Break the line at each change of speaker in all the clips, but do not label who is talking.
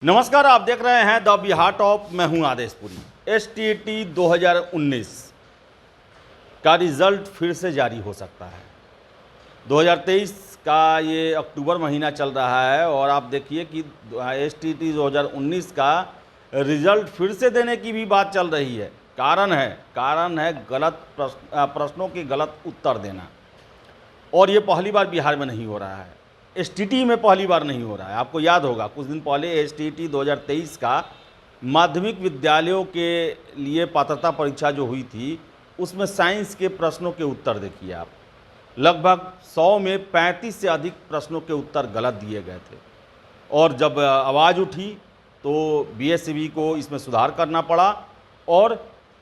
नमस्कार, आप देख रहे हैं द बिहार टॉप। मैं हूं आदेशपुरी। एसटीईटी 2019 का रिजल्ट फिर से जारी हो सकता है। 2023 का ये अक्टूबर महीना चल रहा है और आप देखिए कि एसटीईटी 2019 का रिजल्ट फिर से देने की भी बात चल रही है। कारण है गलत प्रश्नों के गलत उत्तर देना। और ये पहली बार बिहार में नहीं हो रहा है, एसटीईटी में पहली बार नहीं हो रहा है। आपको याद होगा कुछ दिन पहले एसटीईटी 2023 का माध्यमिक विद्यालयों के लिए पात्रता परीक्षा जो हुई थी, उसमें साइंस के प्रश्नों के उत्तर देखिए आप। लगभग 100 में 35 से अधिक प्रश्नों के उत्तर गलत दिए गए थे। और जब आवाज़ उठी तो बीएसईबी को इसमें सुधार करना पड़ा और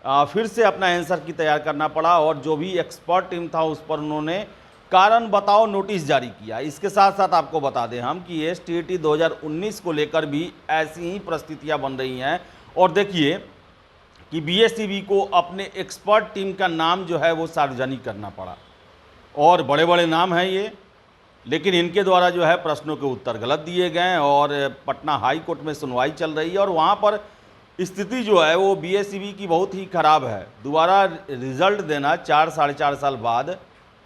फिर से अपना आंसर की तैयार करना पड़ा। और जो भी एक्सपर्ट टीम था उस पर उन्होंने कारण बताओ नोटिस जारी किया। इसके साथ साथ आपको बता दें हम कि एसटीईटी 2019 को लेकर भी ऐसी ही परिस्थितियां बन रही हैं। और देखिए कि बीएसईबी को अपने एक्सपर्ट टीम का नाम जो है वो सार्वजनिक करना पड़ा। और बड़े बड़े नाम हैं ये, लेकिन इनके द्वारा जो है प्रश्नों के उत्तर गलत दिए गए और पटना हाई कोर्ट में सुनवाई चल रही है। और वहाँ पर स्थिति जो है वो बीएसईबी की बहुत ही ख़राब है। दोबारा रिजल्ट देना 4-4.5 साल बाद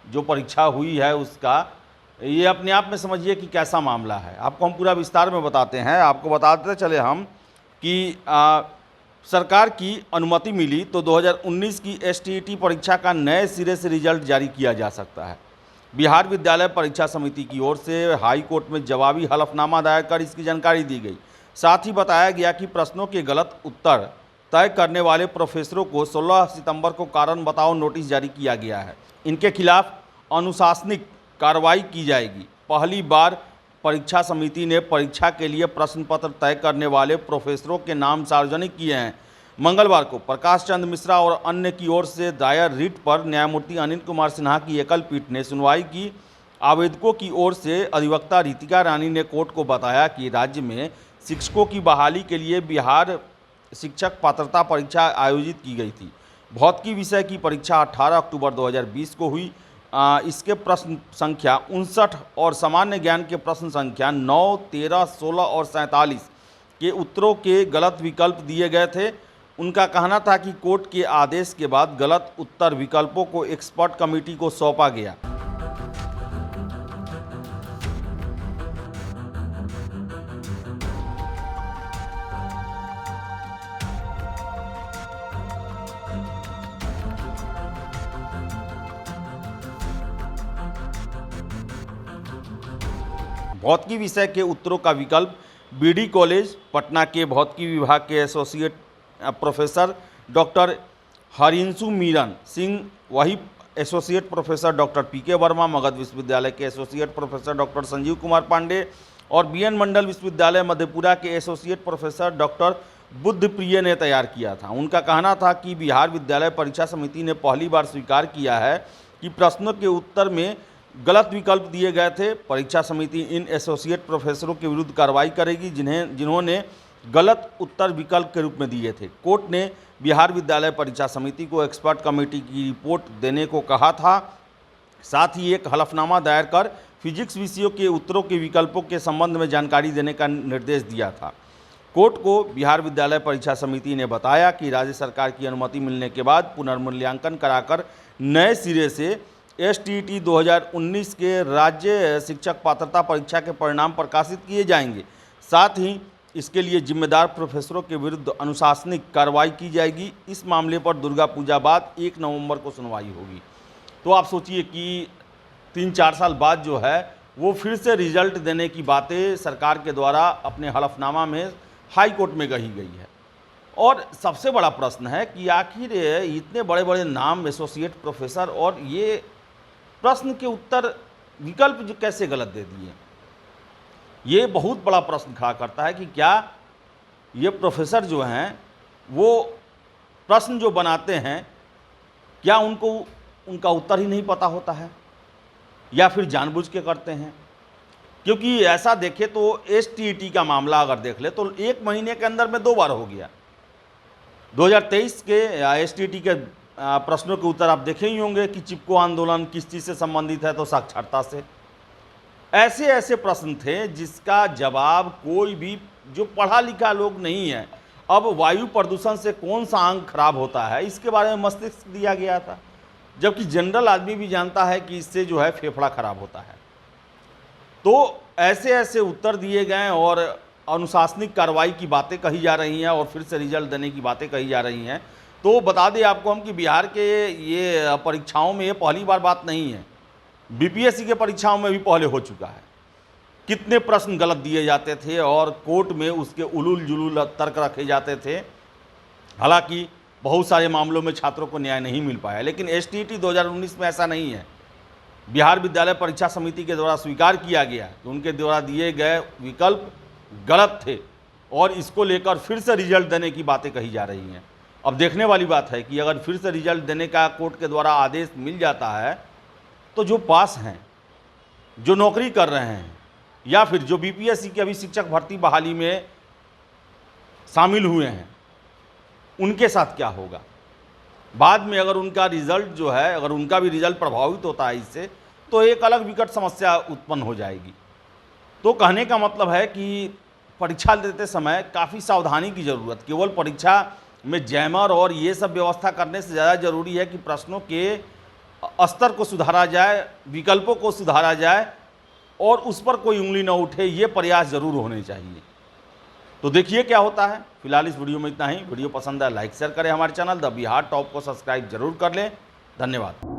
जो परीक्षा हुई है उसका, ये अपने आप में समझिए कि कैसा मामला है। आपको हम पूरा विस्तार में बताते हैं। आपको बताते चले हम कि सरकार की अनुमति मिली तो 2019 की एसटीईटी परीक्षा का नए सिरे से रिजल्ट जारी किया जा सकता है। बिहार विद्यालय परीक्षा समिति की ओर से हाई कोर्ट में जवाबी हलफनामा दायर कर इसकी जानकारी दी गई। साथ ही बताया गया कि प्रश्नों के गलत उत्तर तय करने वाले प्रोफेसरों को 16 सितंबर को कारण बताओ नोटिस जारी किया गया है। इनके खिलाफ अनुशासनिक कार्रवाई की जाएगी। पहली बार परीक्षा समिति ने परीक्षा के लिए प्रश्न पत्र तय करने वाले प्रोफेसरों के नाम सार्वजनिक किए हैं। मंगलवार को प्रकाश चंद्र मिश्रा और अन्य की ओर से दायर रिट पर न्यायमूर्ति अनिल कुमार सिन्हा की एकल पीठ ने सुनवाई की। आवेदकों की ओर से अधिवक्ता रितिका रानी ने कोर्ट को बताया कि राज्य में शिक्षकों की बहाली के लिए बिहार शिक्षक पात्रता परीक्षा आयोजित की गई थी। भौतिकी विषय की परीक्षा 18 अक्टूबर 2020 को हुई। इसके प्रश्न संख्या 59 और सामान्य ज्ञान के प्रश्न संख्या 9, 13, 16 और 47 के उत्तरों के गलत विकल्प दिए गए थे। उनका कहना था कि कोर्ट के आदेश के बाद गलत उत्तर विकल्पों को एक्सपर्ट कमेटी को सौंपा गया। भौतिकी विषय के उत्तरों का विकल्प बीडी कॉलेज पटना के भौतिकी विभाग के associate professor doctor Harinshu Meeran Singh, वही associate professor doctor PK Verma Magadh विश्वविद्यालय के associate professor doctor Sanjeev Kumar Pandey और बीएन मंडल विश्वविद्यालय मधेपुरा के एसोसिएट प्रोफेसर डॉक्टर बुद्धप्रिय ने तैयार किया था। उनका कहना था कि बिहार विद्यालय परीक्षा समिति ने पहली बार स्वीकार किया है कि प्रश्नों के उत्तर में गलत विकल्प दिए गए थे। परीक्षा समिति इन एसोसिएट प्रोफेसरों के विरुद्ध कार्रवाई करेगी जिन्होंने गलत उत्तर विकल्प के रूप में दिए थे। कोर्ट ने बिहार विद्यालय परीक्षा समिति को एक्सपर्ट कमेटी की रिपोर्ट देने को कहा था। साथ ही एक हलफनामा दायर कर फिजिक्स विषयों के उत्तरों के विकल्पों के संबंध में जानकारी देने का निर्देश दिया था। कोर्ट को बिहार विद्यालय परीक्षा समिति ने बताया कि राज्य सरकार की अनुमति मिलने के बाद पुनर्मूल्यांकन कराकर नए सिरे से एसटीईटी 2019 के राज्य शिक्षक पात्रता परीक्षा के परिणाम प्रकाशित किए जाएंगे। साथ ही इसके लिए जिम्मेदार प्रोफेसरों के विरुद्ध अनुशासनिक कार्रवाई की जाएगी। इस मामले पर दुर्गा पूजा बाद 1 नवंबर को सुनवाई होगी। तो आप सोचिए कि 3-4 साल बाद जो है वो फिर से रिजल्ट देने की बातें सरकार के द्वारा अपने हलफनामा में हाई कोर्ट में कही गई है। और सबसे बड़ा प्रश्न है कि आखिर इतने बड़े बड़े नाम एसोसिएट प्रोफेसर और ये प्रश्न के उत्तर विकल्प जो कैसे गलत दे दिए, ये बहुत बड़ा प्रश्न खड़ा करता है कि क्या ये प्रोफेसर जो हैं वो प्रश्न जो बनाते हैं क्या उनको उनका उत्तर ही नहीं पता होता है या फिर जानबूझ के करते हैं। क्योंकि ऐसा देखें तो एसटीईटी का मामला अगर देख ले तो 1 महीने के अंदर में 2 बार हो गया। 2023 के एसटीईटी के प्रश्नों के उत्तर आप देखे ही होंगे कि चिपको आंदोलन किस चीज़ से संबंधित है, तो साक्षरता से। ऐसे ऐसे प्रश्न थे जिसका जवाब कोई भी जो पढ़ा लिखा लोग नहीं है, अब वायु प्रदूषण से कौन सा अंग खराब होता है इसके बारे में मस्तिष्क दिया गया था, जबकि जनरल आदमी भी जानता है कि इससे जो है फेफड़ा खराब होता है। तो ऐसे ऐसे उत्तर दिए गए और अनुशासनिक कार्रवाई की बातें कही जा रही हैं और फिर से रिजल्ट देने की बातें कही जा रही हैं। तो बता दें आपको हम कि बिहार के ये परीक्षाओं में ये पहली बार बात नहीं है, बीपीएससी के परीक्षाओं में भी पहले हो चुका है। कितने प्रश्न गलत दिए जाते थे और कोर्ट में उसके उलूल जुलूल तर्क रखे जाते थे। हालांकि बहुत सारे मामलों में छात्रों को न्याय नहीं मिल पाया, लेकिन एसटीईटी 2019 में ऐसा नहीं है। बिहार विद्यालय परीक्षा समिति के द्वारा स्वीकार किया गया कि उनके द्वारा दिए गए विकल्प गलत थे और इसको लेकर फिर से रिजल्ट देने की बातें कही जा रही हैं। अब देखने वाली बात है कि अगर फिर से रिजल्ट देने का कोर्ट के द्वारा आदेश मिल जाता है तो जो पास हैं, जो नौकरी कर रहे हैं या फिर जो बीपीएससी के अभी शिक्षक भर्ती बहाली में शामिल हुए हैं, उनके साथ क्या होगा। बाद में अगर उनका रिजल्ट जो है, अगर उनका भी रिजल्ट प्रभावित होता है इससे, तो एक अलग विकट समस्या उत्पन्न हो जाएगी। तो कहने का मतलब है कि परीक्षा देते समय काफ़ी सावधानी की ज़रूरत, केवल परीक्षा में जैमर और ये सब व्यवस्था करने से ज़्यादा ज़रूरी है कि प्रश्नों के स्तर को सुधारा जाए, विकल्पों को सुधारा जाए और उस पर कोई उंगली न उठे, ये प्रयास ज़रूर होने चाहिए। तो देखिए क्या होता है। फिलहाल इस वीडियो में इतना ही। वीडियो पसंद है लाइक शेयर करें, हमारे चैनल द बिहार टॉप को सब्सक्राइब जरूर कर लें। धन्यवाद।